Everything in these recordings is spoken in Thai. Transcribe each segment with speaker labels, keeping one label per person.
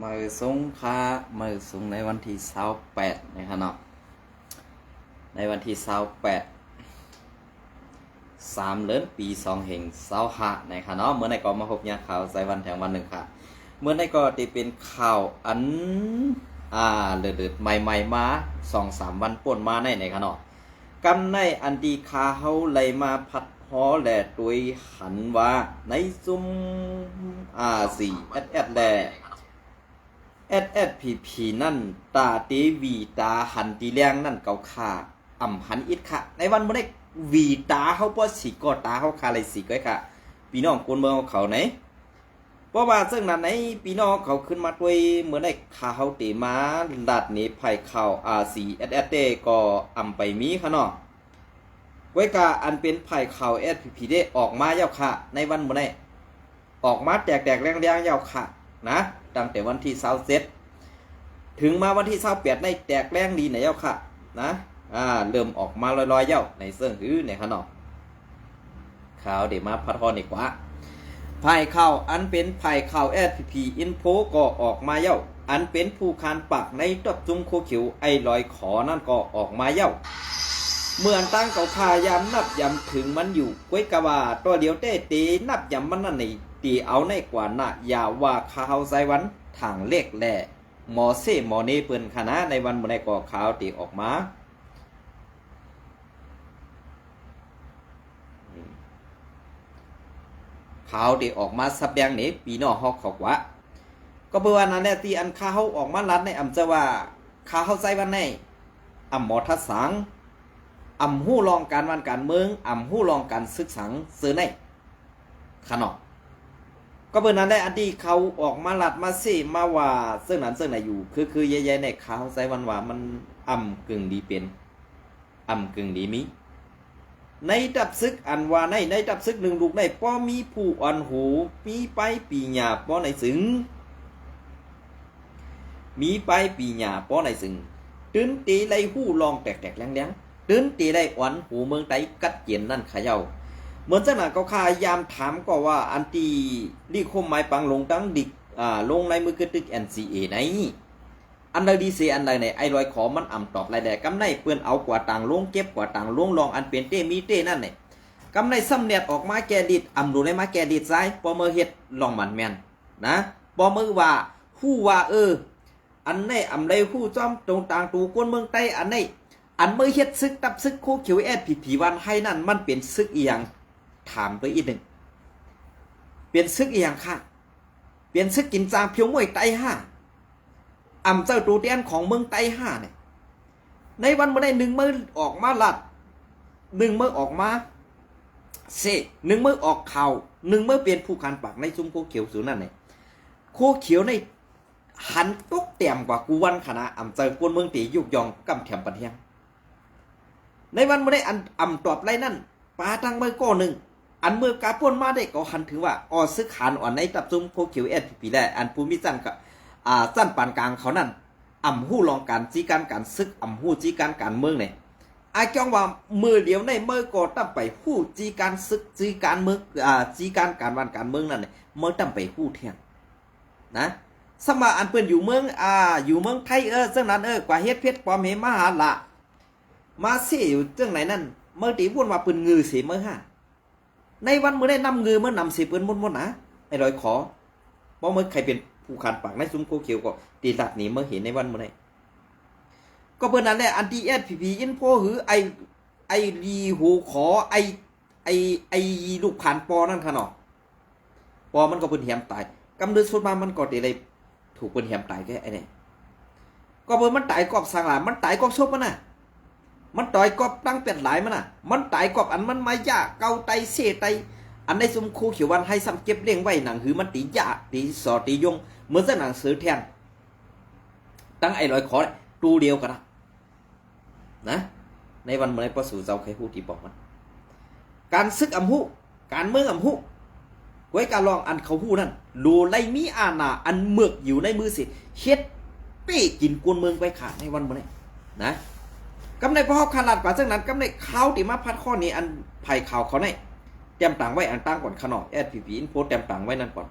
Speaker 1: มือสูงค่ะมือสูงในวันที่28นะครับเนาะในวันที่3 เดือนปี2565นะครับเนาะเมื่อในก็มาพบยาข่าวใส่วันแถงวันหนึ่งค่ะเมื่อในก็ที่เป็นข่าวอันเดือดใหม่ๆมา2-3 วันป่นมาในครับเนาะกำในอันดีคาเฮาเลยมาพัดฮอแหล่ตุยหันว่าในซุ่ม4 แลSSPP นั่นตาเตวีตาหันตีแรงนั่นเกาคาอ่ำหันอิดค่ะในวันมื้อนี้วีตาเขาบ่สิก็ตาเขาคาเลยสิก้อยค่ะพี่น้องคนเมืองเขาไหนเพราะว่าซึ่งนั้นในพี่น้องเขาขึ้นมาด้วยเมื่อได้ข่าวเตมาลัดนี้ภัยข่าว4 เตก็อ่ำไปมีค่ะเนาะไว้กะอันเป็นภัยข่าว SPP ได้ออกมาแล้วค่ะในวันมื้อนี้ออกมาแตกแรงๆแล้วค่ะนะตั้งแต่วันที่27ถึงมาวันที่28ในแตกแรงดีไหนเย้าค่ะนะเริ่มออกมาลอยๆเย้าในเสื่องหื้อในขนมข่าวเดี๋ยวมาพัดทอนดีกว่าภายข่าวอันเป็นภายข่าว SPP Info ก็ออกมาเย้าอันเป็นผู้คานปักในตับจุ้มโคเขียวไอ้ลอยขอนั่นก็ออกมาเย้าเมื่อตั้งเก่าคายามนับยำถึงมันอยู่ก้วยกะว่าตัวเดียวเต้ตีนับยำมันนั่นนี่ตีเอาในกว่าน่ะอย่าว่าข่าวไซวันทางเลขแหล่หมอเซหมอเนเปิ้นคณะในวันมื้อใดก็ข่าวตีออกมาข่าวตีออกมาสับแดงนี่ปีน้องฮอกเขาว่าก็เพื่อว่านั้นแหละที่อันข่าวออกมาลัดในอำจะว่าข่าวไซวันในอำหมอทัศสังอำหู้รองการวันการเมืองอำหู้รองการศึกษาซื้อในขนมก็เบอร์นั้นได้อันที่เขาออกมาลัดมาเสมาว่าซึ่งนั้นซึ่งไหนอยู่คือใหญ่ๆในข่าวไซวันว่ามันกึ่งดีเป็นกึ่งดีมีในดับซึกอันว่าในดับซึกหนึ่งลูกในป้อมีผู้อ่อนหูมีไปปีหยาป้อในสึงมีไปปีหยาป้อในสึงตื่นตีไล่หู้ลองแตกแรงตื่นตีไล่อ่อนหูเมืองไตกัดเย็นนั่นขย่าเหมือนจังหวะเขาพยายามถามก็ว่าอันตีรีคมไม้ปังลงตั้งดิกลงในมือกระตึก NCA ไหนอันใดดีเสียอันใดในไอ้รอยขอมันตอบรายแดกำในเปื้อนเอากว่าต่างลงเก็บกว่าต่างลงลองอันเป็นเต้มีเต้นั่นเนี่ยกำในซ้ำเนียดออกมาแกดิดดูในมาแกดิดซ้ายปอมือเฮ็ดลองมันแมนนะปอมือว่าฮู้ว่าอันในใดฮู้จอมตรงต่างตูกวนเมืองใต้อันในอันมือเฮ็ดซึกตับซึกโคเขียวSPPวันให้นั่นมันเป็นซึกอีหยังถามไปอีกหนึ่งเปลี่ยนซึกอีหยังค่ะเปลี่ยนซึกกินจางเพียวมวยไตเจ้าตูเตียนของเมืองไตเนี่ยในวันเมื่อใด1 มื้อออกมาลัด1 มื้อออกมา1 มื้อออกข่าว1 มื้อเปลี่ยนผู้คันปากในซุ้มโคเขียวสูนั่นเนี่ยโคเขียวในหันตกเต็มกว่ากูวันขณะเจ้ากวนเมืองตียุกยองกำแถมปันเทียงในวันเมื่อใดอันตอบไรนั่นปาตั้งมือก้อหนึ่งอันเมื่อกาป่วนมาได้ก็หันถึงว่าซึกขานอ่อนในตับซุ่มโคเขียวSPPได้อันภูมิจันกับสั้นปานกลางเขานั่นหู้รองการจีการซึกหู้จีการเมืองเนี่ยจ้องว่ามือเดียวในเมื่อก็ตั้งไปหู้จีการซึกจีการเมืองจีการวันการเมืองนั่นเนี่ยเมื่อตั้งไปหู้เที่ยงนะสมาอันเปิ้นอยู่เมืองอยู่เมืองไทยซึ่งนั้นกว่าเฮ็ดเพชรปอมเหมหาละมาเสียอยู่จังไหนนั่นเมื่อตีวุ่นว่าปืนงือเสียเมื่อในวันเมื่อได้นำงือเมื่อนำเสียปืนมุ่นนะไอ้รอยขอเพราะเมื่อใครเป็นผู้ขันปากในซุ้มโคเขียวก็ตีหลักหนีเมื่อเห็นในวันเมื่อไหร่ก็เปิดนั่นแหละอันที่SPP Infoหือไอรีหูขอไอลูกผ่านปอนั่นค่ะเนาะปอมันก็เป็นแหมตายกำเนิดสุดมามันก็ตีเลยถูกเป็นแหมตายแค่ไอ้นี่ก็เปิดมันตายกอบสร้างหลานมันตายกอบชบมันน่ะมันต่อยกอบตั้งเป็ดหลายมันน่ะมันตายกอบอันมันมายาเกาไตเสไตอันในซุ้มคูเขียววันให้ซ้ำเก็บเลี้ยงไว้หนังหือมันตียาตีสอตียงเหมือนหนังสือแทนตั้งไอ้ลอยขอตูเดียวกันนะในวันเมื่อไรพอสู่เจ้าใครพูดที่บอกมันการซึกหูการเมืองหูไว้การลองอันเขาหูนั่นดูไลมีอาณาอันเมือกอยู่ในมือสิเฮ็ดเป้กินกวนเมืองไปขาดในวันเมื่อไรนะกำในพ่อขนาดกว่าซึ่งนั้นกำในข่าวที่มาพัดข้อนี้อันไผ่ข่าวเขาในเตรียมต่างไว้อันตั้งก่อนขนมSPP Infoเตรียมต่างไว้นั่นก่อน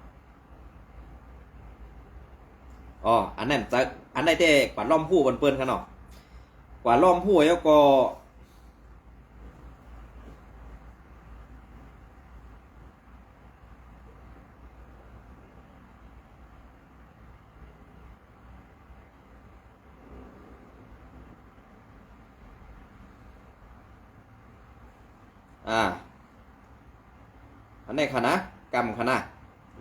Speaker 1: อ๋ออันนั้นจะอันไหนแต่กว่าล้อมผู้บนเปิ้นกันเนาะกว่าล้อมผู้แล้วก็อันนี้ค่ะนะกำค่ะนะ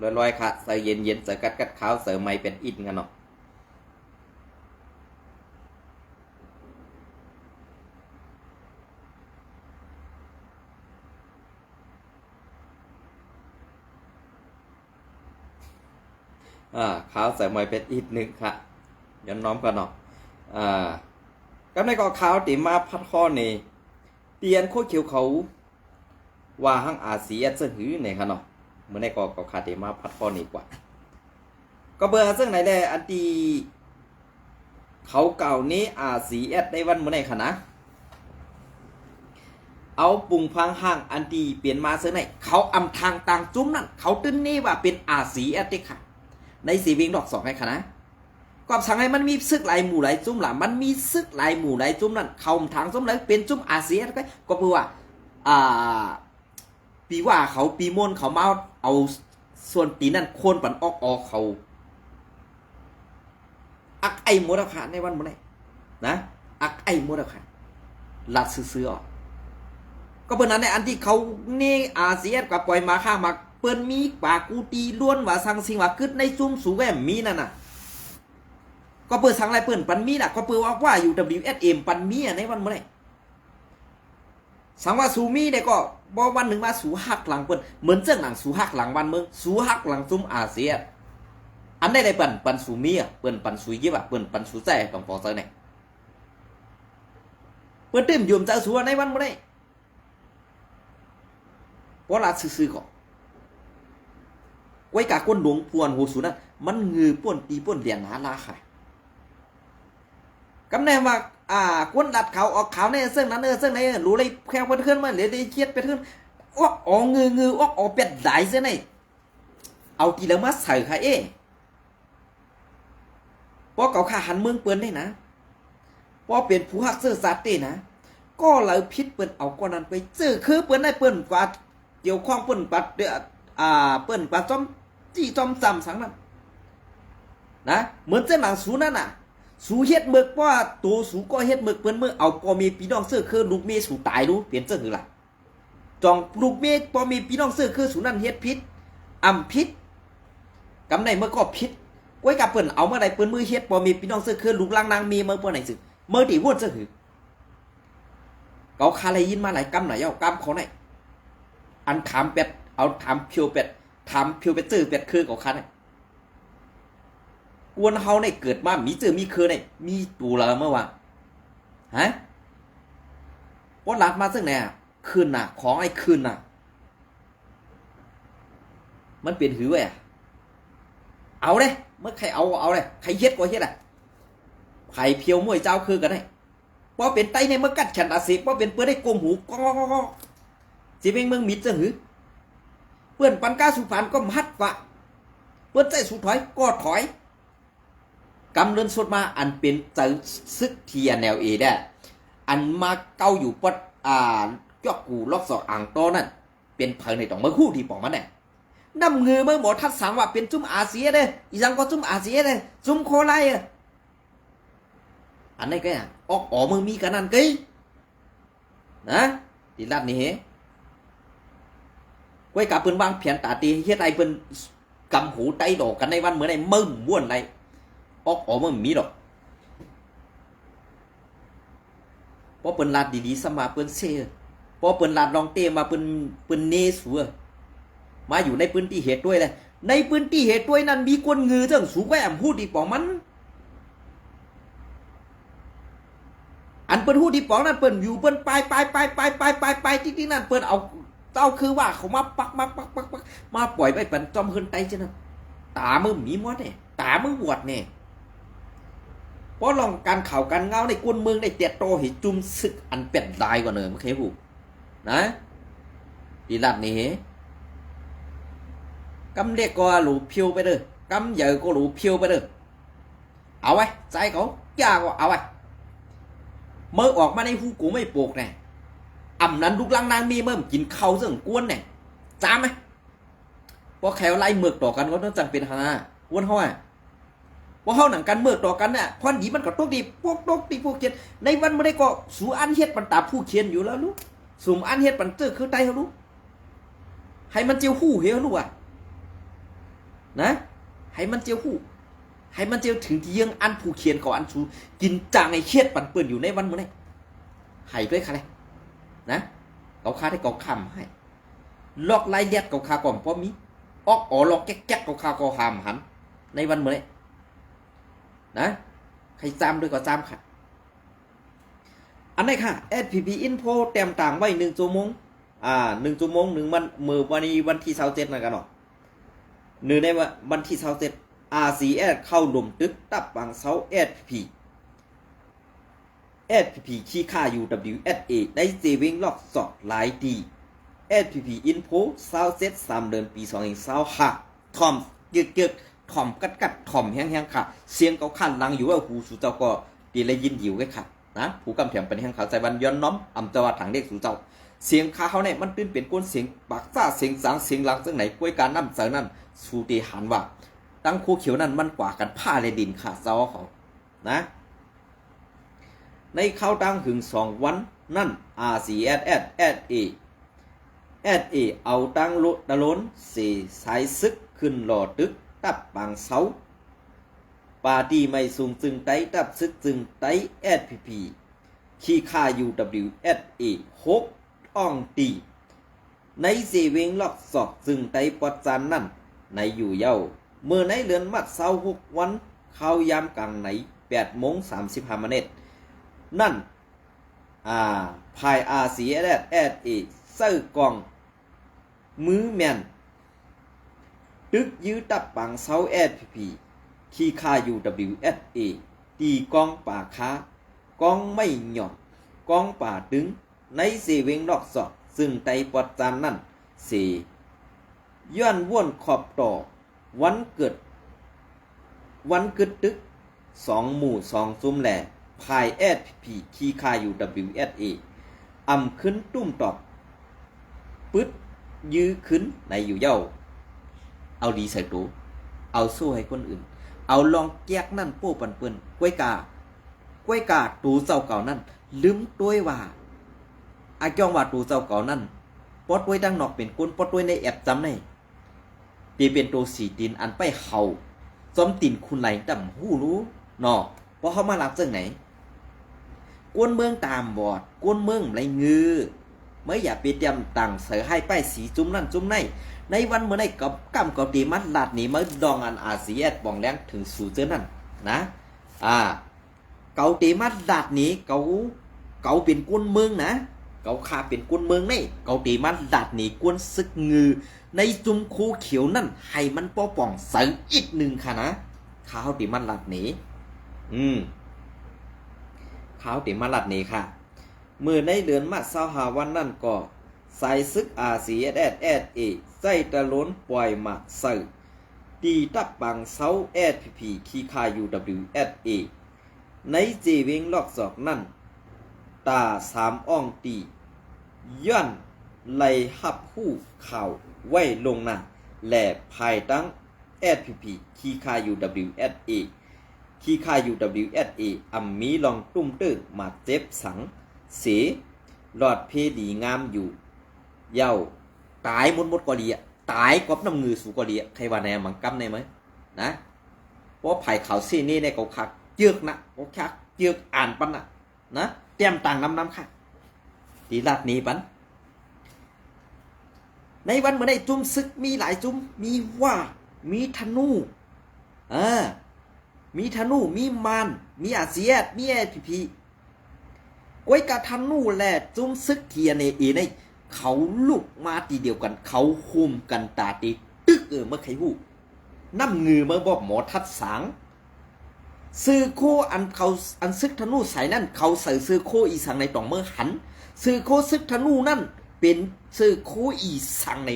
Speaker 1: ลอยๆค่ะใส่เย็นๆใส่กัดขาวใส่ไม้เป็นอินกันเนาะขาวใส่ไม้เป็นอินหนึ่งค่ะย้อนน้อมกันเนาะก็ในก็ขาวติมาพัดข้อนี่เตียนโคเขียวเขาว่าห้างอาเซียนซึ่งหือเนี่ยค่ะเนาะเมื่อในก็ขาดติมาพัดข้อนี่กว่าก็เบอร์ซึ่งไหนได้อันตีเขาเก่านี้อาเซียนได้วันเมื่อไหร่ค่ะนะเอาปุ่งพังห้างอันตีเปลี่ยนมาซึ่งไหนเขาอำทางต่างจุ้มนั่นเขาตื้นนี่ว่าเป็นอาเซียนติค่ะในสีวิงดอกสองให้ค่ะนะก็สั่งให้มันมีซึกหลายหมู่หลายจุ้มหล่ะมันมีซึกหลายหมู่หลายจุ้มนั่นเขาทางจุ้มเลยเป็นจุ้มอาเซียนก็เพื่อว่าปีว่าเขาปีมนเขามาเอาส่วนตีนั่นโคนปันออกเขาอักไอโมดขาในวันมื้อนี้นะอักไอโมดขาลัดซื้อออกก็เปิ้นนั้นในอันที่เขานี่อาเซียนก็ปล่อยมาข้างมาเปิ้นมีปากูตีล้วนว่าสังสิงว่าคึดในซุ่มสูแวมมีนั่นน่ะก็เปิดสังไรเปิ้นปันมีน่ะก็เปิดว่าอยู่ WSM ปันมีในวันมื้อนี้สังว่าสูมีเนี่ยก็บ่วันหนึ่งมาสูหักหลังเปิ้นเหมือนเจ้าหนังสูหักหลังวันเมืองสูหักหลังซุ่มอาเซียนอันได้ได้ปันสูมีอ่ะเปิ้นปันสูยิบอ่ะเปิ้นปันสูใจต้องฟอเซอร์เนี่ยเปิ้นตื่มยมเจ้าสัวในวันมื้อนี้บ่ลาซื่อๆก็ไว้กะก้นหลวงพวนโหสูนั่นมันงือป่วนตีป่วนเหรียญหาลาค่ะกำแน่ว่าก้นดัดเขาออกขาวในเส้นนั้นเส้นไหนรู้เลยแค่เพื่อนมาเลยได้เครียดไปเพื่อนอ้อองืออ้อเป็ดได้เส้นไหนเอากี่แล้วมาใส่ค่ะเพราะเขาขาหันเมืองเปิ้นได้นะเพราะเป็นผู้หักเสื้อสัตว์ได้นะก็เลยพิษเปิ้นเอาก้อนนั้นไปเจอคือเปิ้นได้เปิ้นกว่าเกี่ยวข้องเปิ้นปัดเปิ้นกว่าจอมจี้จอมซ้ำสังนั้นนะเหมือนเจ้าหนังสูนั่นน่ะสูเฮ็ดเมึกว่าตัวสูก็เฮ็ดเมึกเปิ้นเมื่อเอาพอมีพี่น้องเสื้อคือลูกเมสูตายรู้เปลี่ยนเสื้อคือล่ะจองลูกเมพอมีพี่น้องเสื้อคือสูนั่นเฮ็ดพิษพิษกำในเมื่อก็พิษก้อยกับเปิ้นเอาเมื่อใดเปิ้นมือเฮ็ดพอมีพี่น้องเสื้อคือลูกล่างนางมีเมื่อเปิ้นไหนสึเมื่อที่วดเสื้อคือเขาคาเลยยินมาหลายกำไหนเอากำเขาไหนอันถามเป็ดเอาถามเพียวเป็ดถามเพียวเป็ดเจอเป็ดคือเขาคันกวนเฮาเนี่ยเกิดมามีเจอมีคือเนี่ยมีตัวละเมื่อวานฮะปอดหลักมาซึ่งเนี่ยคืนน่ะของไอ้คืนน่ะมันเปลี่ยนหือไว้เอาเลยเมื่อใครเอาเลยใครเฮ็ดก็เฮ็ดไผ่เพียวมวยเจ้าคือกันได้พอเป็นไตในเมื่อกัดฉันอาศิพอเป็นเปื้อนได้โกงหูก็สิเป็นเมืองมิดจะหือเปื้อนปันก้าสุพรรณก็มัดกว่าเปื้อนใจสุถอยก็ถอยกำเนินสดมาอันเป็นเจอซึกเทียแนวเอได้อันมาเก้าอยู่ปดยอกกูลอกสออ่างโตนั่นเป็นเผยในต่องเมื่อคู่ที่ปองมันเนี่ยนำเงือเมื่อหมดทัดสังว่าเป็นจุ่มอาเซียเด้อีสังก็จุ่มอาเซียเด้จุ่มโคไลอันนี้ก็ออกมึงมีกันนั่นกี่นะที่รัดนี่เหไว้กับเปิ้นวางเพียนตาตีเฮ็ดไอเปิ้นกำหูไตดอกกันในวันเหมือนในมึงม้วนในออกมึงมีดอกพอเปิ้นลาดดีๆสมาเปิ้นเซ่พอเปิ้นลาดลองเตมาเปิ้นเนสัวมาอยู่ในพื้นที่เหตุด้วยเลยในพื้นที่เหตุด้วยนั้นมีคนงือเรื่องสูงแวมพูดดีปองมันอันเปิ้นพูดดีปองนั้นเปิ้นอยู่เปิ้นไปจริงๆนั่นเปิ้นเอาคือว่าเขามาปักมาปล่อยไปเปิ้นจอมเฮินไตจังนั้นตามึงมีมอดเนี่ยตามึงบวดเนี่ยเพราะลองการข่าวการเงาในกวนเมืองในเตียโตเห็นจุ่มศึกอันเป็ดลายกว่าเนิมเคยหูนะดีลัดนี่กำเล็กก็หลูเพียวไปเด้อกำใหญ่ก็หลูเพียวไปเด้อ เอาไว้ใจเขาจ้าก็เอาไว้เมื่อออกมาในหูกูไม่โปกแน่อ่ำนั้นลูกลังนางมีเมื่อกินข้าวเรื่องกวนแน่จ้าไหมพอแขวไล่เมือกต่อกันก็ต้องจังเป็นหากวนเขาอ่ะพอเขาหนังกันเมือกต่อกันน่ะพอนดีมันก็ตกดีพวกตกดีพวกเขียนในวันไม่ได้ก็สู่อันเฮ็ดมันตาผู้เขียนอยู่แล้วลูกสุ่มอันเฮ็ดมันเจอคือไตเขาลูกให้มันเจียวหูเฮลูกอ่ะนะให้มันเจียวหูให้มันเจียวถึงที่ยังอันผู้เขียนก่ออันชูกินจางไอ้เขียดปั่นเปื่อนอยู่ในวันมื้อนี้ให้ด้วยค่ะเลยนะเขาคาได้เขาคำให้ลอกลายเลียดเขาคาก่อนพอมีออกอ๋อลอกแก๊กเขาคาก็หามหันในวันมื้อนี้นะใครจำด้วยก็จำค่ะอันนี้ค่ะ SPP Info เต็มต่างไว้1 ชั่วโมง1 ชั่วโมง1มันมือวันนี้วันที่27นะกันเนาะในวันที่27 RCS เข้าลมตึกตับบางเซา SPP ขี้ค่า UWSA ได้เจวิงลอกสอดหลายดี SPP Info 27 3เดือนปี2025ทอมเกิดถ่อมกัดถ่อมแห้งๆค่ะเสียงเขาขันลังอยู่ว่าหูสู่เจ้าก็ดีเลยยินอยู่ไว้ค่ะนะผู้กำเถียงเป็นแห่งเขาใจวันย้อนน้อมอำจังหวัดถังเด็กสู่เจ้าเสียงขาเขาเนี่ยมันตื่นเป็นก้นเสียงปากซ่าเสียงสางเสียงหลังซึ่งไหนกล้วยการน้ำเสือนั่นสู่ตีหันว่าตั้งคู่เขียวนั่นมันกว่ากันผ้าเลยดินขาเจ้าเขานะในเข้าตั้งถึง2 วันนั่น RCSSA เอาตั้งลุตะล้นสายซึกขึ้นหล่อตึกตับบางเสาปาตีไม่สูงจึงไต้ตับซึกจึงไต้ SPP ขี้ค่า UWSA 6อ่องตีในเซเวงลอกสอกจึงไต้ปอดจานนั่นในอยู่เย้าเมื่อในเรือนมัดเสา6 วันเข้ายามกลางไหน8:35 นนั่นภาย RCSSA เสื้อกองมือแมนตึกยื้อตับปังเสา SPP ขี้ค่า UWSA ตีกองป่าค้ากองไม่หย่อนกองป่าดึงในเซเวงนอกสอกซึ่งไตปอดจานนั่นเสย้อนว่นขอบต่อวันเกิดตึก2 หมู่ 2 ซุ่มแหล่ภาย SPP ขี้ค่า UWSA อำขึ้นตุ้มตอบปึ๊ดยื้อขึ้นในอยู่เย้าเอาดีใส่ตัวเอาสู้ให้คนอื่นเอาลองแก๊กนั่นโป้ปันเปิ้นกล้วยกาตูเจ้าเก่านั่นลืมตัวว่าอาจ้องว่าตูเจ้าเก่านั่นปอดไว้ดังนอกเป็นก้นปอดไว้ในแอบจำในตีเป็นตัวสีดินอันไปเห่าจอมตินคุณไหลดำหูรู้นอเพราะเขามาหลับเจ้าไหนกวนเมืองตามบอดกวนเมืองไรงือเมื่ออย่าไปเตรียมตังเสือให้ป้ายสีจุ้มนั่นจุ้มในวันเมื่อในกับกำกับตีมัดลาดนี้เมื่อดองอันRCSบองแรงถึงสู่เจ้านั่นนะเกาตีมัดลาดนี้เกาเป็นกวนเมืองนะเกาขาเป็นกวนเมืองนี่เกาตีมัดลาดนี้กวนซึกงือในจุ้มคูเขียวนั่นให้มันป้อป่องเสืออีก1ค่ะนะข้าวตีมัดลาดนี้ข้าวตีมัดลาดนี้ค่ะเมื่อในเดือนมะเสาหาวันนั่นก็ใส่ซึกRCSSA ใส่ตะล้นปล่อยหมักใส่ตีตับบังเสา SPP ขี้ค่า UWSA ในเจเวงลอกศอกนั่นตา3 อ่องตีย้อนไล่หับหู้ข่าวไว้ลงหน้าและภายตั้ง SPP ขี้ค่า UWSA ขี้ค่า UWSA มีลองตุ้มตื้อมาเจ็บสังเสหลอดเพดีงามอยู่เย้าตายหมดก็ดีตายกบน้ำงือสู่ก็ดีใครว่าแนมังกำในไหมนะเพราะไผ่เขาซี่นี่ในเขาคักเจือกนะเขาคักเจือกอ่านปันนะเตรียมต่างน้ำค่ะตีลาดนี้ปันในวันเมื่อได้จุ่มซึกมีหลายจุ่มมีว่ามีธนูมีธนูมีมันมีRCSมีSPPก้วยกาทันนู่แหละจุ้มซึกเทียในในเขาลุกมาตีเดียวกันเขาคุมกันตาตีตึกเมื่อใครหูน้ำงือเมื่อบอกหมอทัดสังซื้อโคอันซึกธนูใส่นั่นเขาใส่ซื้อโคอีสังในต่องเมื่อหันซื้อโคซึกธนูนั่นเป็นซื้อโคอีสังใน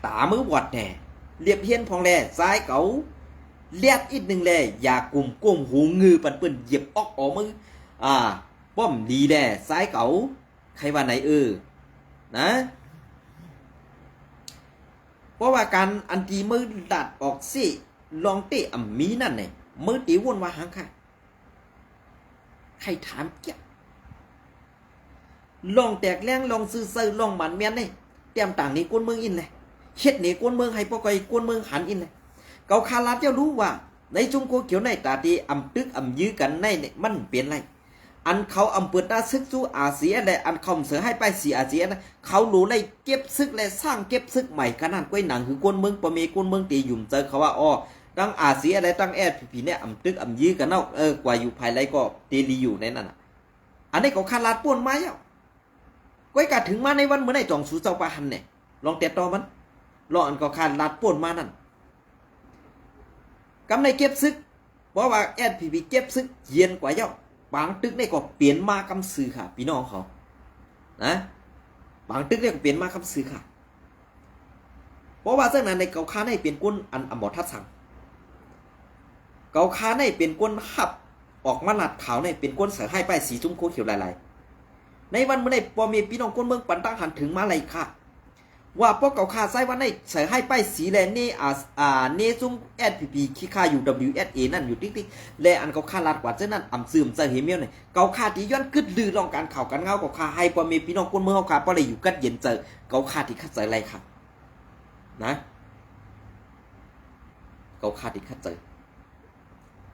Speaker 1: ตาเมื่อวัดแน่เรียบเฮียนพองแลซ้ายเก๋า เลียดอีกหนึ่งแลอย่ากลุ่มก้มหูงือปันเปิ้นเหยียบออกออกมือป้อมดีแลซ้ายเก๋าใครว่าไหนนะเพราะว่าการอันตีมือดัดออกสิลองเตะอ่ำมีนั่นเนี่ยมือตีวนว่าหางค่ะใครถามเกี่ยลองแตกแรงลองซื้อเซอร์ลองหมันเมียนเนี่ยเตรียมต่างนี้กวนเมืองอินเลยเฮ็ดนี่กวนเมืองให้ปกอยกวนเมืองหันอินเลยเกาคาลาเจ้ารู้ว่าในจุงโคเขียวในตาตีอ่ำตึกอ่ำยื้อกันในเนี่ยมันเปลี่ยนไรอันเขาอ่ำเปิดตาซึกสู้อาเซียนและอันเขาเสือให้ไปสีอาเซียนเขารู้เลยเก็บซึกและสร้างเก็บซึกใหม่ขนาดก้อยหนังคือกวนเมืองปะเมกวนเมืองตีหยุ่มเจอเขาว่าตั้งอาเซียนและตั้งแอดผีเนี่ยอ่ำตึกอ่ำยื้อกันเนาะกว่าอยู่ภายไรก็เตลีอยู่ในนั้นอันนี้เขาคาลาดป่วนมาแล้วก้อยกะถึงมาในวันเมื่อไหร่จองสูเจ้าปะหันเนี่ยลองเตะต่อมันลองอันเขาคาลาดป่วนมานั่นกำในเก็บซึกเพราะว่าแอดผีเก็บซึกเย็นกว่าเย้าบางตึกได้ก็เปลี่ยนมากำซื้อค่ะพี่น้องเขานะบางตึกได้ก็เปลี่ยนมากำซื้อค่ะเพราะว่าเจ้านั้นในเกาคาในเป็นก้นอันอมรทัศน์สั่งเกาคาในเป็นก้นหับออกมาหลัดขาวในเป็นก้นเสือให้ไปสีจุ้มโคเขียวลายในวันเมื่อไหร่พอมีพี่น้องก้นเมืองปันตั้งหันถึงมาเลยค่ะว่าพวกเก่าคาไซวันในเสือให้ไปสีแลนี่เนซุ่มแอดพีขี้ค่าอยู่ WSA นั่นอยู่ติ๊กๆและอันเก่าคาลาดกว่าเจ้านั้นอ่ำซึมเจอเฮเมียวเนี่ยเก่าคาที่ย้อนกึดลือลองการข่าวกันเงาเก่าคาให้พอมีพี่น้องก้นเมืองเก่าคาพอเลยอยู่กัดเย็นเจอเก่าคาที่คัดเจออะไรค่ะนะเก่าคาที่คัดเจอ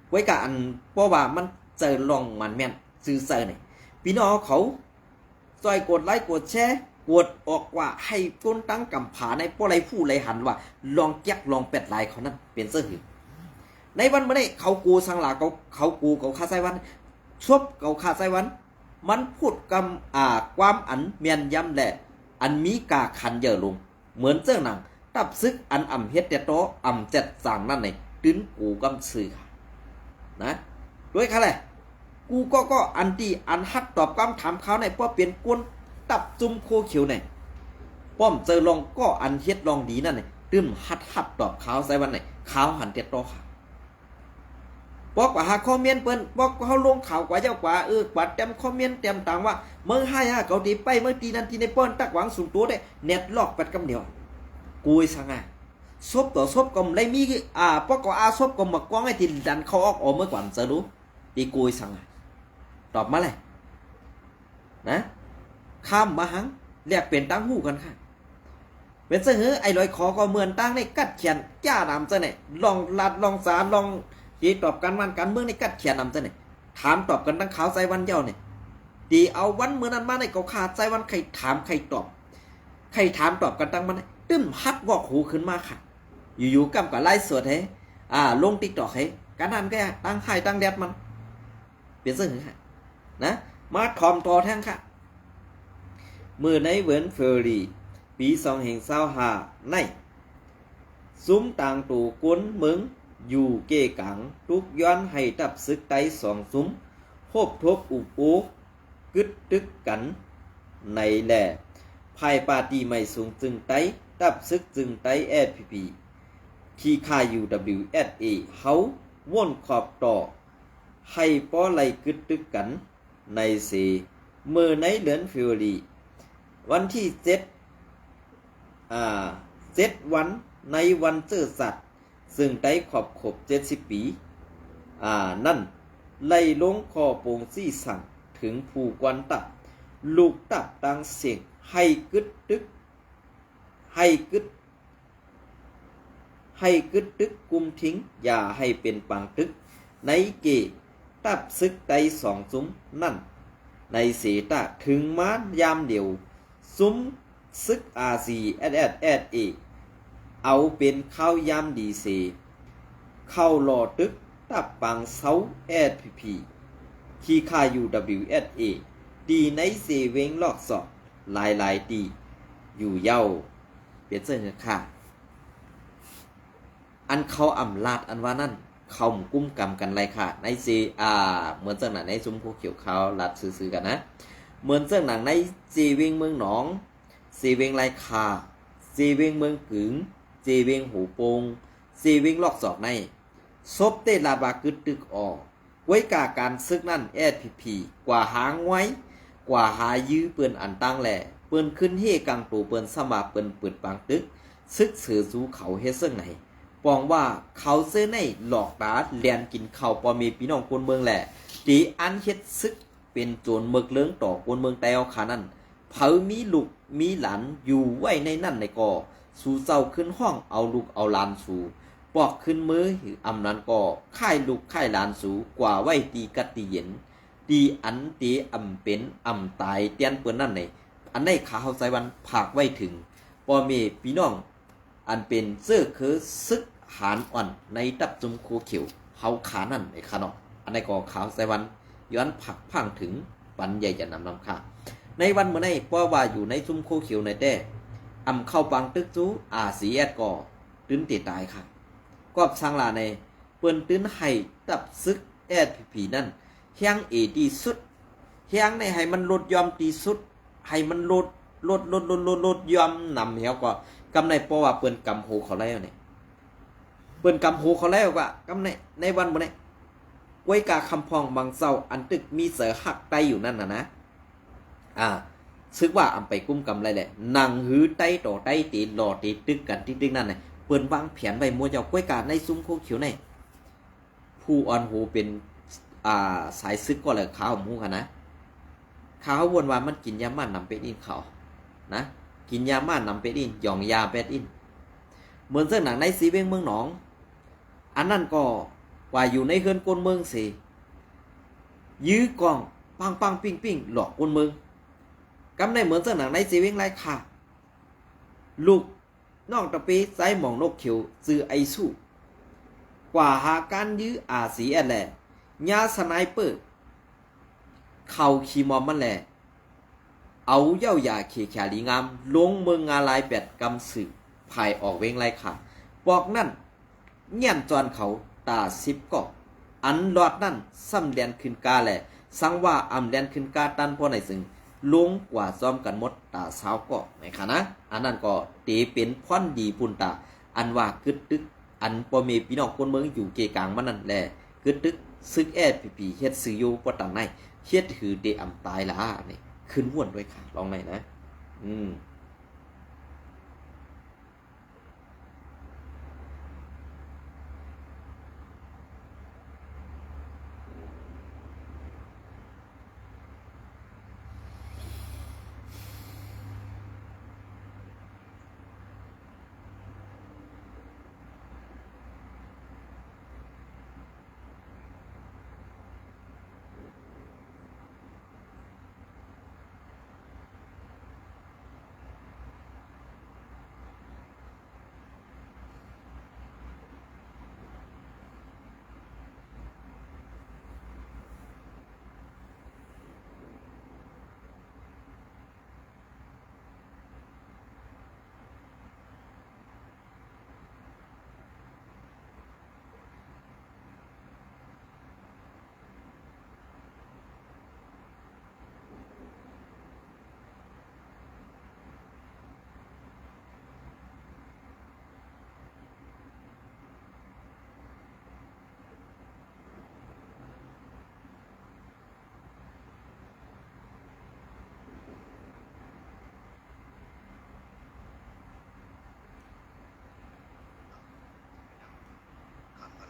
Speaker 1: ไว้กับอันเพราะว่ามันเจอลองมันแม่นซื้อเจอเนี่ยพี่น้องเขาซอยกดไลค์กดแชร์กดออกว่าให้ก้นตั้งกำผาในป้อไรผู้ไรหันว่าลองแก๊กลองเป็ดลายเขานั่นเป็นเสื้อหือในวันเมื่อนี้เขากูสังหลาเขากูเขาคาไซวันชบเขาคาไซวันมันพูดความอันเมียนย้ำแหละอันมีกาขันเยอะลงเหมือนเจ้าหนังตับซึกอันอ่ำเฮ็ดแต่โตอ่ำเจ็ดสั่งนั่นในตื้นกูกำซื้อค่ะนะด้วยค่ะเลยกูก็อันที่อันฮัดตอบคำถามเขาในเพราะเปลี่ยนกวนตับจุ่มโคเขียวเนี่ยป้อมเจอลองก็อันเฮ็ดลองดีนั่นเนี่ยตื้มฮัดตอบเขาใส่วันไหนเขาหันเต็ดโตค่ะบอกว่าหาคอมเมนต์เปิ้นบอกเขาลงข่าวกว่าเจ้ากว่ากว่าเต็มคอมเมนต์เต็มต่างว่าเมืองให้เขาดีไปเมื่อตีนั้นทีในเปิ้นตักหวังสูงตัวได้เน็ตลอกเป็ดกำเดียวกุยสังอ่ะซบต่อซบก็ไม่มีปอกก็ซบก็มากว้างให้ทีดันเขาออกเมื่อก่อนจะรู้ตีกุยสังอ่ะตอบมาเลยนะข้ามมาหังเรียกเป็นตั้งหูกันค่ะเป็นเสือไอ้ลอยคอก็เหมือนตั้งในกัดเขียนจ้านำจะเนี่ยลองลัดลองสารลองตีตอบกันวันกันเมืองในกัดเขียนนำจะเนี่ยถามตอบกันตั้งขาวใจวันเย้าเนี่ยตีเอาวันเมื่อนั้นมาในเขาขาดใจวันใครถามใครตอบใครถามตอบกันตั้งมันตึ้มฮัดวอกหูขึ้นมาค่ะอยู่ๆกำกับไล่สวดเฮ้ลงติ๊กตอกเฮ้การนั้นก็ตั้งไข่ตั้งแดดมันเป็นเสือค่ะนะมาทอมทอแท่งค่ะมือในเวิร์นเฟอรี่ปี2025ในซุ้มต่างตู่กุนเมืองอยู่เกกังทุกย้อนให้ตับซึกไต2ซุ้มพบทบอุปูกึดตึกกันในแหล่ภายปาตีไม่สูงจึงไตตับซึกจึงไตแอดพีที่ค่า UWSA เฮาว่นขอบต่อให้ป้อไหลกึดตึกกันในเสมือในเดือนเฟอรี่วันที่7วันในวันเจอสัตว์ซึ่งได้ขอบ70 ปีนั่นไล่ลงคอโปงซี่สั่งถึงผู้กวนตับลูกตับตังเสียงให้กึดตึกกุมทิ้งอย่าให้เป็นปังตึกในเกตับซึกไต2ซุ้มนั่นในเสตะถึงมายามเดียวซุ้มซึกRCSSA เอาเป็นข้าวยามดีเซเข้าหล่อตึกตับปังเซา SPP ที่ค่า UWSA ดีในเซเวงลอกสอบหลายดีอยู่เย้าเปลี่ยนเสื้อค่ะอันเขาอำลาดอันว่านั่นเขากุ้มกำกันไรค่ะในเซเหมือนเจ้าหนังในซุ้มผู้เขียวเขาลัดซื้อกันนะเหมือนเจ้าหนังในเซเวงเมืองหนองเซเวงไรคาเซเวงเมืองกึ๋งเซเวงหูโปงเซเวงลอกสอกใน ซบเตลาบากึดตึกออกไว้กาการซึกนั่นแอดพีกว่าหางไว้กว่าหายื้อเปิ้นอันตั้งแหล่เปิ้นขึ้นเฮกังตูเปิ้นสมาเปิ้นเปิดปางตึกซึกเสือสู้เขาเฮ็ดเสิ่งไหนปองว่าเขาเสื้อในหลอกตาแลนกินข้าวปอมีพี่น้องคนเมืองแหละตีอันเฮ็ดซึกเป็นโจรเมึกเลื้งต่อคนเมืองแต่เอาขานั้นเผามีลูกมีหลานอยู่ไว้ในนั่นในก่อสู่เจ้าขึ้นห้องเอาลูกเอาหลานสู่ปอกขึ้นมือหืออำนั้นก็ค่ายลูกค่ายหลานสู่กว่าไว้ตีกัดตีเย็นตีอันตีอำเป็นอำตายเตียนเปิ้นนั่นในอันในขาเฮาใส่วันผากไว้ถึงปอมีพี่น้องอันเป็นเสื้อคือซึกหานอ่อนในตับจุมโคเขียวเฮาขานั่นไอ้ขาเนาะอันในก็ขาวใส่วันย้อนผักพังถึงปันใหญ่จะนำค่าในวันเมื่อในป้อว่าอยู่ในจุมโคเขียวในแต่อำเข้าปังตึกจูอาสีแอดก่อตื้นตีตายค่ะกอบสังลาในเปิ้นตื้นให้ตับซึกแอดผีนั่นเฮียงเอดีสุดเฮียงในให้มันลดยอมตีสุดให้มันลดยอมนำเหี่ยวก็กำในป้อว่าเปิ้นกำโหเขาแล้วเนี่ยเปิ้นกำโหเขาแล้วก็กำในวันบ่ได้ไว้กาคำพองบางเศร้าอันตึกมีเสือหักไตอยู่นั่นนะซึกว่าอำไปกุ้มกำไรแหละนางหื้อไตต่อไตตีหล่อตีตึกกันที่ตึกนั่นน่ะเปิ้นวางแผนไว้มัวเจ้าก้วยกาในซุ้มโคเขียวในผู้อ่อนหูเป็นสายซึกก็เลยขาวหมูกันนะขาววนว่ามันกินยาม่านนำเป็ดอินเขานะกินยาม่านนำเป็ดอินหย่องยาเป็ดอินเหมือนเส้นหนังในสีเวงเมืองหนองอันนั้นก็ว่าอยู่ในเฮือนกลเมืองสิยื้อกองปังปิ้งหลอกกลเมืองกำในเหมือนเส้นหนังในสีเวงไรค่ะลูกน้องตะปีใส่หมองนกเขียวซื้อไอสู้กว่าหาการยื้ออาสีแอแลยาสไนเปอร์เข่าขีมอมมันแหละเอาเย้ายาเขียลีงามลงเมืองงาลายแปดกำสืบภายออกเวงไรค่ะบอกนั่นเงี่ยนจอนเขาตาสิบก็อันหลอดนั่นซ้ำแดนขึ้นกาแหละสังว่าอำแดนขึ้นกาตันพอในซึ่งลงกว่าซ้อมกันหมดตาสาวก็ไหมคะนะอันนั้นก็ตีเป็นพอนดีปุ่นตาอันว่ากึดตึกอันปอเมพี่น้องคนเมืองอยู่เกกลางมันนั่นแหละกึดตึกซึกแอดผีเฮ็ดซื้ออยู่ปตังในเฮ็ดถือเดอำตายละนี่ขึ้นม่วนด้วยค่ะลองไหนนะ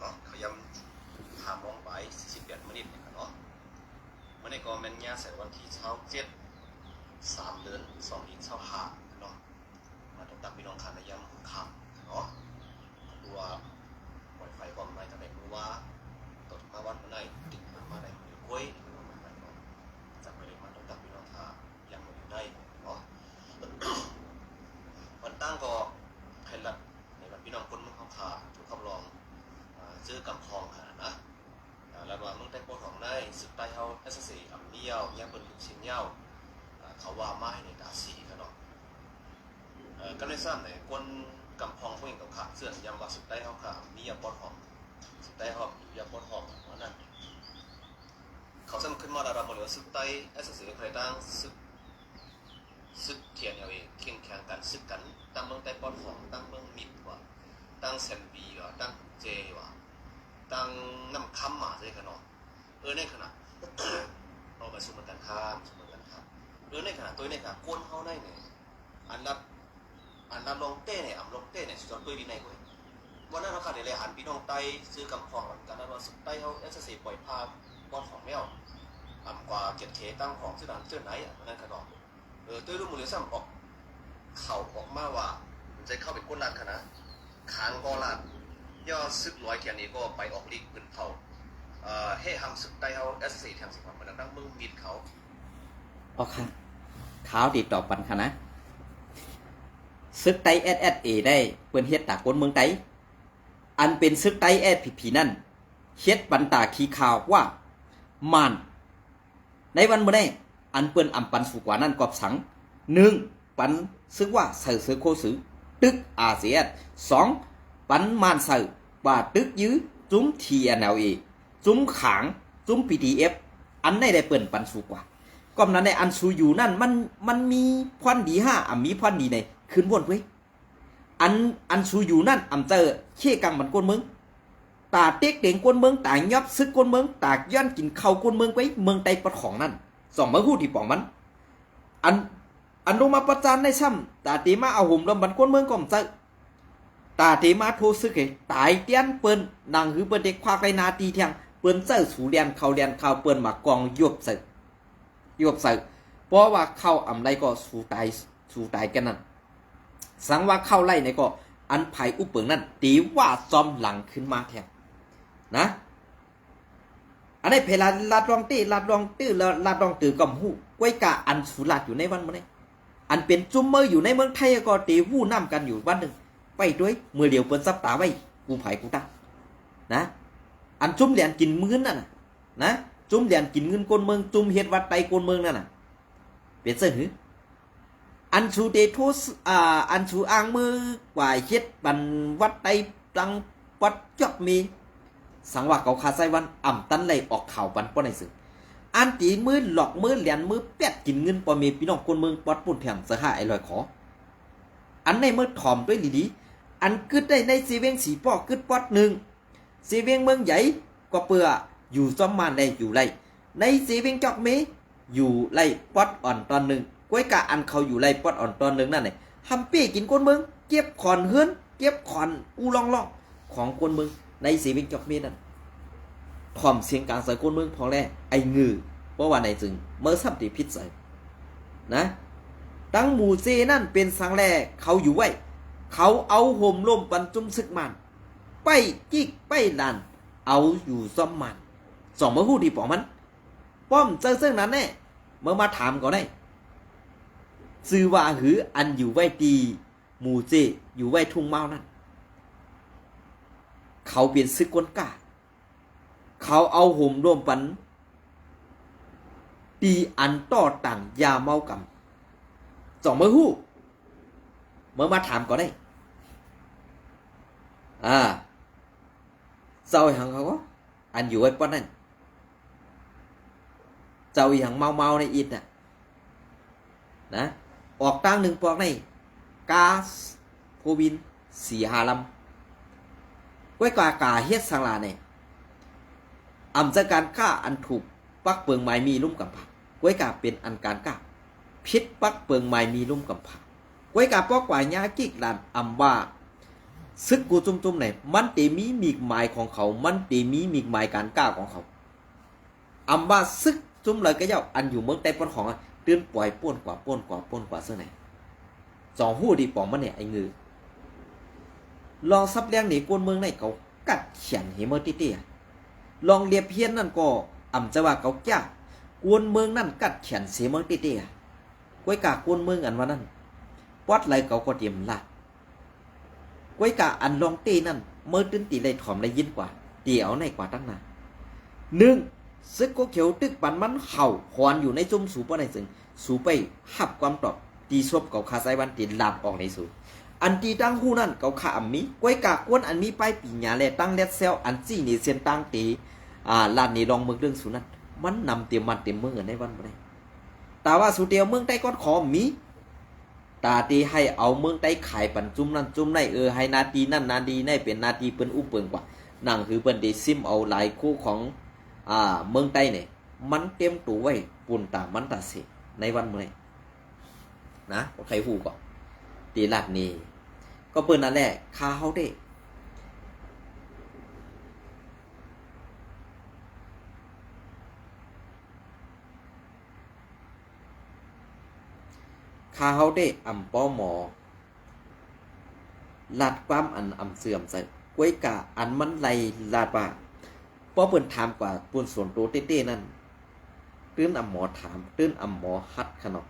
Speaker 2: เนาะขยำถามมองไป48 มินิเนาะเมื่อในก็แม่นยาใส่วันที่3 เดือน 2 อีก25เนาะมาต้องตักพี่น้องขายำขับเนาะดูว่าปล่อยไฟความไรทำไมรู้ว่าตกมาวันเมื่อไหร่ติดมาได้หรือกล้วยจะไปเลยมาต้องตักพี่น้องทายังไม่ได้เนาะวันตั้งก็ไพลัดในวันพี่น้องคนมึงเขาขาถูกคำลองเจอกำคองขนาดนะแล้วว่ามึงได้โปรของได้สึกใต้เขาเอสซีอัมเดียวยังเป็นลูกชิ้นเย้าเขาว่าไม้ในตาสีกันเนาะก็เลยทราบในคนกำพองพวกเองกับขาเสื่อมยำว่าสึกใต้เขาขามียาปอดหอมสึกใต้หอมยาปอดหอมเพราะนั้นเขาสร้างขึ้นมาดาราหมดเลยสึกใต้เอสซีใครตั้งสึกเทียนเอาเองเคียงแข่งกันสึกกันตั้งเมืองใต้ปอดหอมตั้งเมืองมิดว่าตั้งเซนบีว่าตั้งเจว่า ตั้งน้ำค้ำมาใช่ขนาดในขณะ เราไปสมมติกันข้ามในขณะตัวในขณะก้นเขาได้เนี่ยอันนั้นลงเต้เนี่ยลงเต้เนี่ยสุดตัวดีในคนวันนั้นเราขาดเลยหันพี่น้องไตซื้อกำคองกันนั้นว่าสุดไตเขาSCปล่อยภาพบอลของแมวกว่าเก็บเคตั้งของชื่อดังชื่อไหนนั่นขนาดตัวรู้มือซ้ำออกเข่าออกมาว่าจะเข้าไปก้นลานขนาดค้างก็ลานย่อซึกร้อยแค่นี้ก็ไปออกลีกปืนเขาให้ทำสึกไต้เขาSCทำสิ่งของมันตั้งมึงมีดเขา
Speaker 1: อ๋อค่ะข่าวติดต่อปันค่ะนะซึกไต้SSA ได้เปิ้นเฮ็ดตากคนเมืองไต้อันเป็นซึกไต้ผีนั่นเฮ็ดบันตาขี้ข่าวว่ามานในวันมื้อนี้อันเปิ้นอำปันสุกว่านั่นกอบสัง1ปันซึกว่าเสือโคสือตึกอาเซียน2ปันมานเสือว่าตึกยื้อจุ้ม TNLA จุ้มขางจุ้ม PDF อันได้เปิ้นปันสุกว่าก็นั้นในอันสูอยู่นั่นมันมีพรดี5มีพรดีในขึ้นวนเว้ยอันสูอยู่นั่นเจอเขี้กังมันกวนเมืองตาเต็กเด่งกวนเมืองตายับซึกกวนเมืองตากย้อนกินข้าวกวนเมืองไว้เมืองไตปะของนั่นสองมาฮู้ที่ป่องมันอันลงมาประจานในซ้ำตาตีมาเอาหุ่มลำบันกวนเมืองก่อมเจอตาตีมาโทซึกเอตายเตี้ยนเปิ้นนางหือเปิ้นเด็กควากไรนาตีเทียงเปิ้นเจอสูเรียนข้าวเปิ้นมากองยบใส่เพราะว่าเข้าไรก็สู้ตายกันนั่นสังว่าเข้าไล่ในก็อันไผ่อุปเปิงนั่นตีว่าจอมหลังขึ้นมาแทนนะอันนี้เพลาลาดรองตื้อลาดรองตื้อกำหูไว้กะอันสุลาดอยู่ในวันมื้อนี้อันเป็นจุ่มมืออยู่ในเมืองไทยก็ตีวู้น้ำกันอยู่วันหนึ่งไปด้วยมือเดียวเปิ้นซับตาไว้กูไผ่กูตานะอันจุ่มเหรียญกินมื้อนั่นนะจุ่มเหรียญกินเงินคนเมืองจุ่มเฮ็ดวัดไตคนเมืองนั่นน่ะเป็นเสื้อหืออันชูเดโทสอันชูอ่างมือกว่าเฮ็ดบันวัดไตตังปัดจอกมีสังว่าเขาคาไซวันตันไหลออกข่าวปันป้อนในสื่ออันตีมือหลอกมือเหรียญมือแปดกินเงินปอมีพี่น้องคนเมืองปัดปุ่นแถมเสือหาไอ้ลอยขออันในมือถ่อมด้วยดีๆอันกึดได้ในสีเวียงสีปอกกึดปัดหนึ่งสีเวียงเมืองใหญ่ก็เปื่ออยู่ซ้อมมานได้อยู่ไรในสีเวียงจอกเมอยู่ไรปัดอ่อนตอนหนึ่งก้วยกะอันเขาอยู่ไรปัดอ่อนตอนหนึ่งนั่นไงทำเปี้ยกินคนเมืองเก็บขอนเฮือนเก็บขอนอูล่องของคนเมืองในสีเวียงจอกเมนั่นถ่อมเสียงกลางใส่คนเมืองพอแล้วไอ้งือเพราะว่าในจึงเมื่อสัมติพิษใส่นะตั้งหมู่เจนั่นเป็นสังแรเขาอยู่ไว้เขาเอาห่มล่มปันจุ่มซึกมันไปจิกไปลานเอาอยู่ซ้อมมันสองเมื่อหูดีปอมันป้อมเจอซึ่งนั้นแน่เมื่อมาถามก่อนได้ซื้อว่าหืออันอยู่ไว้ตีหมู่เจอยู่ไว้ทุ่งเมานั่นเขาเป็นซึกกวนกาเขาเอาห่มร่วมปันตีอันต่อต่างยาเมากำสองเมื่อหูเมื่อมาถามก่อนได้เจ้าอีหังเขาก็อันอยู่ไว้ป้อนนั่นเจ้าอีหังเมาในอิดนะออกตั้งหนึ่งปอกในกาโควิน4-5 ลำก้วยกาเฮ็ดสังลาเนี่ยจะการฆ่าอันถูกปักเปิงไม้มีลุ่มกำผาก้วยกาเป็นอันการฆ่าพิษปักเปิงไม้มีลุ่มกำผาก้วยกาปอกกว่ายากิกลานว่าซึกกูจุ่มๆเนี่ยมันเตมีมีหมายของเขามันเตมีมีหมายการกล้าของเขาว่าซึกจุ่มเลยก็เจ้าอันอยู่เมืองใต้ปนของเตือนปล่อยป้นกว่าเสื้อไหนสองหู้ดีปองมันเนี่ยไอ้งือลองซับเลี้ยงหนีกวนเมืองในเขากัดเขียนเหมอติเตี้ยลองเรียบเพี้ยนนั่นก็จะว่าเขาจ้ากวนเมืองนั่นกัดเขียนเสียเมืองติเตี้ยก้วยกากวนเมืองอันว่านั่นปอดไหลเขาก็เตรียมลาดก้วยกาอันลองตีนั่นเมื่อตื้นตีเลยถ่อมเลยยินกว่าเตี๋ยวในกว่าตั้งนานซึกก็เขียวตึกปันมันเห่าหอนอยู่ในจุ่มสูป้อในซึ่งสูไปหับความตอบตีซบเก่าคาไซวันตีลามออกในสูอันตีตั้งหูนั่นเก่าขามีก้วยกากวนอันมีป้ายปีญาแลตั้งเลดเซลอันจี้นี่เซียนตั้งตีลานนี่ลองเมืองเรื่องสูนั่นมันนำเตรียมมันเตรียมเมืองในวันบ่ได้แต่ว่าสูเดียวเมืองใต้ก้อนขอมีตาตีให้เอาเมืองใต้ขายปันจุ่มนั่นจุ่มในให้นาทีนั่นนาดีในเป็นนาทีเป็นอุปเปิงกว่า นั่งคือเปิ้นได้ซิมเอาหลายคู่ของเมืองใต้เนี่ยมันเตรียมตัวไว้ปุ่นตามันตาเสในวันมื้อนี้นะใครฮู้ก็ตีลาดนี้ก็เปิ้นนั่นแหละคาเฮาได้คาเฮาได้อำป้อหมอลาดความอันอำเสื่อมใส่กวยกะอันมันไหลลาดว่าป้อเปิ้นถามกว่าปุ่นส่วนตัวเต้ๆนั่นตื้นอำหมอถามตื้นอำหมอฮัดขนาด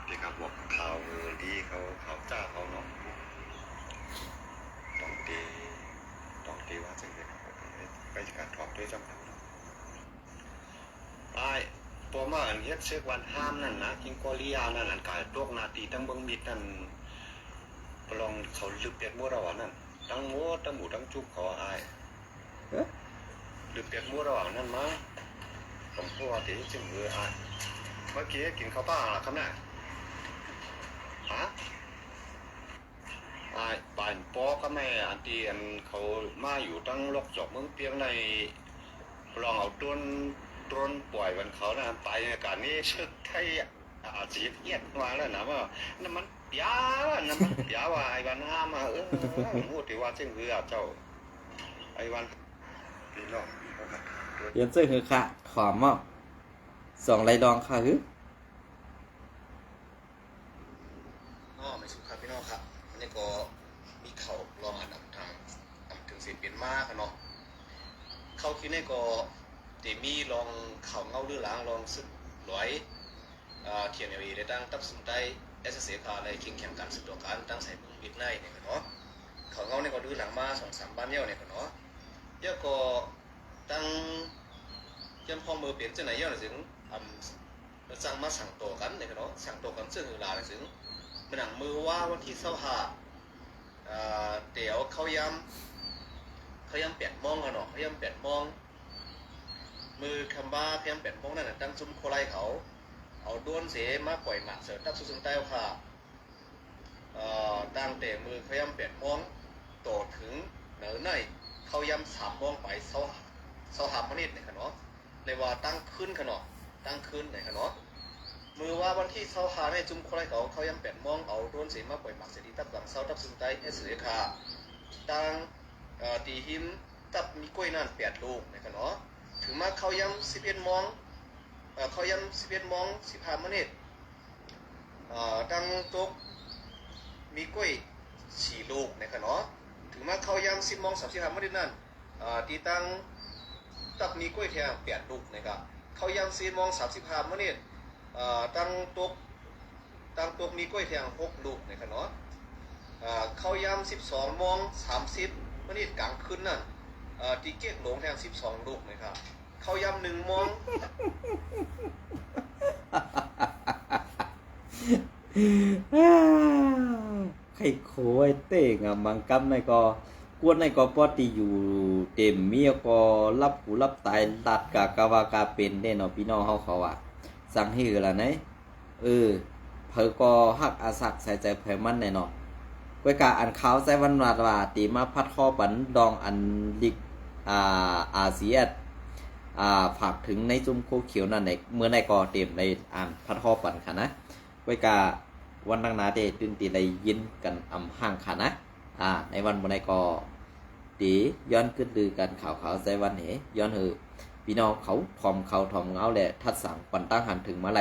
Speaker 2: ที่ครับบอกข่าวดีเขาจ้าเขาเนาะต้องตีว่าจังเลยไปการทอกด้วยจำเป็นไอ้ตัวมาอันเฮ็ดเชือกวันห้ามนั่นนะกินกอลียานั่นอันกายตวกนาตีตั้งเบิ่งมิดนั่นประลองเขาลึกเปียกมัวระหว่างนั่นตั้งมัวตั้งหมูตั้งจุกเขาอ้ายลึกเปียกมัวระหว่างนั่นมาผมพูดว่าตีจึงมืออ้ายเมื่อกี้กินข้าวป้าล่ะครับน่ะฮะอ้ายป่านปอก็แม่อันตีอันเขามาอยู่ตั้งลอกจอกเมืองเปียงในลองเอาต้นปล่อยวันเขานะไปในการนี้ชึกไทยอาจีเอียดมาแล้วนะว่าน้ำมันยาน้ำมันยาว่าไอ้วันห้ามาพูดที่ว่าเช่นคือเจ้าไอ้วันพี่น้อง
Speaker 1: เรียนซื้อคือค่ะขอมอบ2ไรดองค่ะคือ
Speaker 2: ไม่สุขครับพี่น้องครับอันนี้ก็มีเขาลองอันดับทางถึงสิเป็นมากเนาะเข้าคิดนี่ก็เดมีลองเข่าเงาลื้อหลังลองสึกหลอยเทียนเอได้ตั้งตับสุนไตเอสเสียคาในเคียงแข่งกันสึกตัวการตั้งใส่บิดในเนี่ยเนาะเข่าเงาเนี่ยก็ลื้อหลังมา2-3บ้านเยี่ยวเนี่ยเนาะเยอะก็ตั้งยังพอมือเปลี่ยนจะไหนเยี่ยวเลยถึงสั่งมาสั่งตัวกันเนี่ยเนาะสั่งตัวกันซึ่งลาเลยถึงมันหนังมือว่าวันที่25เดี๋ยวเขาย้ำ8 โมงกันเนาะเขาย้ำ8 โมงมือคำบ้าเพียง8 โมงนั่นน่ะตั้งซุ้มโคไลเขาเอาด้วนเสมาปล่อยหมักเสือตับสุนใต้ค่ะตั้งแต่มือเขาย้ำ8 โมงโตถึงเหนือในเขาย้ำ3 โมงไปเสาหานิดเนี่ยขนาดเลยว่าตั้งขึ้นขนาดตั้งขึ้นเนี่ยขนาดมือว่าวันที่เสาหาในจุ่มโคไลเขาย้ำ8 โมงเอาด้วนเสมาปล่อยหมักเสดีตับหลังเสาตับสุนใต้เสือค่ะตั้งตีหิมตับมีกล้วยนั่น8 ลูกเนี่ยขนาดถึงมาเขาย้ำ11 โมงเขาย้ำ11 โมง 15 นาทีตั้งโต๊ะมีกล้วย4 ลูกในขณะถึงมาเขาย้ำ10 โมง 35 นาทีนั่นตีตั้งตับมีกล้วยแทง8 ลูกนะครับเขาย้ำ10 โมง 35 นาทีตั้งโต๊ะมีกล้วยแทง6 ลูกในขณะเขาย้ำ12 โมง 30 นาทีกลางคืนนั่นตีเก๊กหลงแทง12 ลูกนะครับเขาย้ำ1 โมง
Speaker 1: ใครโคยเต้งบางกำในก็กวนในก็ปอตีอยู่เต็มเมียก็รับหูรับตายลัดกะวากาเป็นได้เนาะพี่น้องเขาว่าสั่งให้หือละไหนเผอก็ฮักอาสักใส่ใจเผยมันแน่เนาะกวยกะอันขาวใส่วันว่าตีมาพัดคอปันดองอันลิกอาเซียนฝากถึงในจุ่มโคเขียวนั่นในเมื่อในกอเต็มในอ่านพัดหอปันค่ะนะไว้กาวันดังนาเดตื่นตีในยินกันห่างค่ะนะในวันเมื่อในกอตีย้อนขึ้นลือกันข่าวใจวันเหย้อนพี่น้องเขาทอมเงาแหละทัดสั่งปันตั้งหันถึงมาไร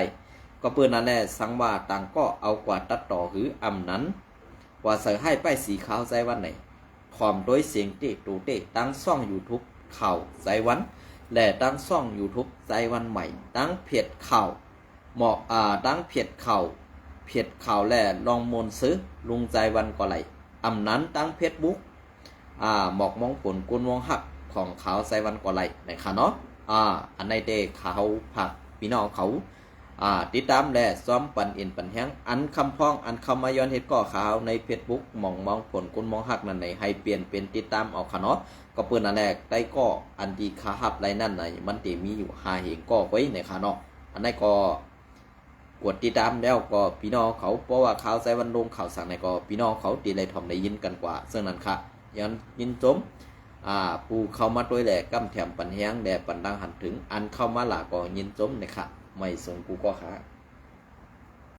Speaker 1: ก็เปื้อนนั่นแหละสังว่าต่างก็เอากว่าตัดต่อหือนั้นว่าใส่ให้ป้ายสีขาวใจวันไหนทอมโดยเสียงเตะตูเตะตั้งซ่องยูทูบข่าวใจวันและตั้งซ่อง YouTube ใจวันใหม่ตั้งเพจข่าวเหมาะตั้งเพจข่าวและลองมนซื้อลุงใจวันก็ไหลนั้นตั้งเพจบุ๊กหมอกมองผลกุนวงหักของข่าวใจวันก็ไหลในค่ะเนาะอันในเดข่าวผักพี่น้องเขา ติดตามและซ้อมปันเอ็นปันแฮงอันคำพ้องอันคำมาย้อนเฮ็ดก่อขาวใน Facebook มองผลคุณมองหักนั่นไหนให้เปลี่ยนเป็นติดตามเอาค่ะเนาะก็เปิ้นอันแรกได้ก็อันดีขาหับไรนั่นไหนมันติมีอยู่5เหงก็ไว้ในค่ะเนาะอันนั้นก็กดติดตามแล้วก็พี่น้องเขาเพราะว่าข่าวใส่วันลงข่าวสั่งในก็พี่น้องเขาตีไรทอมได้ยินกันกว่าซึ่งนั้นค่ะยันยินจมผู้เข้ามาด้วยแหละกำแถมปันแฮงแด่ปันดังหันถึงอันเข้ามาหลาก็ยินจมนะครับไม่ส่งกูก็ค่ะ